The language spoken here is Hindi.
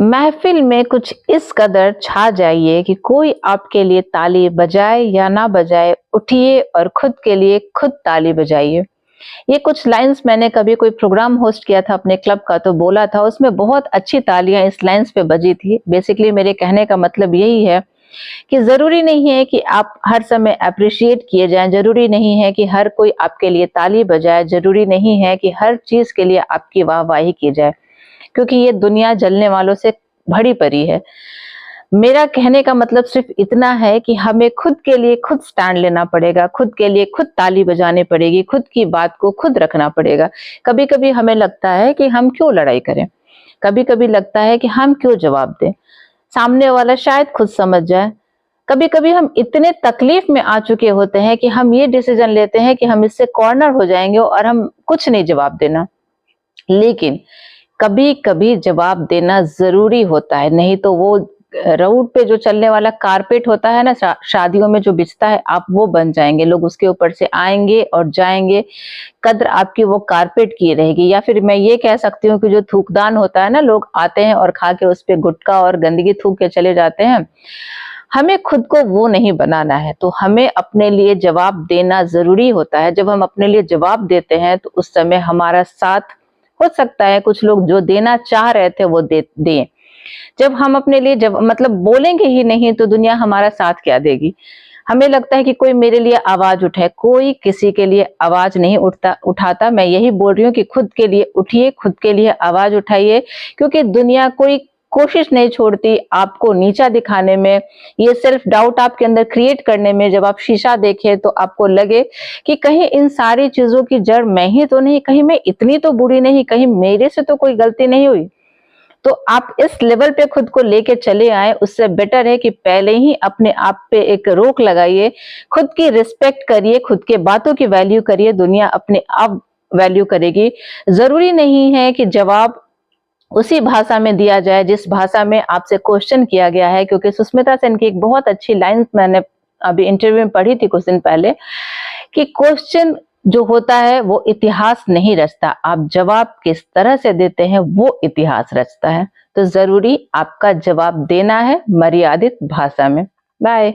महफिल में कुछ इस कदर छा जाइए कि कोई आपके लिए ताली बजाए या ना बजाए, उठिए और खुद के लिए खुद ताली बजाइए। ये कुछ लाइन्स मैंने कभी कोई प्रोग्राम होस्ट किया था अपने क्लब का, तो बोला था, उसमें बहुत अच्छी तालियां इस लाइन्स पे बजी थी। बेसिकली मेरे कहने का मतलब यही है कि जरूरी नहीं है कि आप हर समय अप्रिशिएट किए जाएं, जरूरी नहीं है कि हर कोई आपके लिए ताली बजाए, जरूरी नहीं है कि हर चीज के लिए आपकी वाहवाही की जाए, क्योंकि ये दुनिया जलने वालों से भरी पड़ी है। मेरा कहने का मतलब सिर्फ इतना है कि हमें खुद के लिए खुद स्टैंड लेना पड़ेगा, खुद के लिए खुद ताली बजानी पड़ेगी, खुद की बात को खुद रखना पड़ेगा। कभी कभी हमें लगता है कि हम क्यों लड़ाई करें, कभी कभी लगता है कि हम क्यों जवाब दें, सामने वाला शायद खुद समझ जाए। कभी कभी हम इतने तकलीफ में आ चुके होते हैं कि हम ये डिसीजन लेते हैं कि हम इससे कॉर्नर हो जाएंगे और हम कुछ नहीं जवाब देना। लेकिन कभी कभी जवाब देना जरूरी होता है, नहीं तो वो रोड पे जो चलने वाला कारपेट होता है ना, शादियों में जो बिछता है, आप वो बन जाएंगे। लोग उसके ऊपर से आएंगे और जाएंगे, कद्र आपकी वो कारपेट की रहेगी। या फिर मैं ये कह सकती हूँ कि जो थूकदान होता है ना, लोग आते हैं और खा के उस पे गुटखा और गंदगी थूक के चले जाते हैं, हमें खुद को वो नहीं बनाना है। तो हमें अपने लिए जवाब देना जरूरी होता है। जब हम अपने लिए जवाब देते हैं तो उस समय हमारा साथ, हो सकता है कुछ लोग जो देना चाह रहे थे वो दें। जब हम अपने लिए जब मतलब बोलेंगे ही नहीं तो दुनिया हमारा साथ क्या देगी। हमें लगता है कि कोई मेरे लिए आवाज उठाए, कोई किसी के लिए आवाज नहीं उठाता। मैं यही बोल रही हूँ कि खुद के लिए उठिए, खुद के लिए आवाज उठाइए, क्योंकि दुनिया कोई कोशिश नहीं छोड़ती आपको नीचा दिखाने में, ये सेल्फ डाउट आपके अंदर क्रिएट करने में। जब आप शीशा देखें तो आपको लगे कि कहीं इन सारी चीजों की जड़ मैं ही तो नहीं, कहीं मैं इतनी तो बुरी नहीं, कहीं मेरे से तो कोई गलती नहीं हुई। तो आप इस लेवल पे खुद को लेके चले आए, उससे बेटर है कि पहले ही अपने आप पे एक रोक लगाइए, खुद की रिस्पेक्ट करिए, खुद के बातों की वैल्यू करिए, दुनिया अपने आप वैल्यू करेगी। जरूरी नहीं है कि जवाब उसी भाषा में दिया जाए जिस भाषा में आपसे क्वेश्चन किया गया है, क्योंकि सुष्मिता सेन की एक बहुत अच्छी लाइन मैंने अभी इंटरव्यू में पढ़ी थी कुछ दिन पहले, कि क्वेश्चन जो होता है वो इतिहास नहीं रचता, आप जवाब किस तरह से देते हैं वो इतिहास रचता है। तो जरूरी आपका जवाब देना है मर्यादित भाषा में। बाय।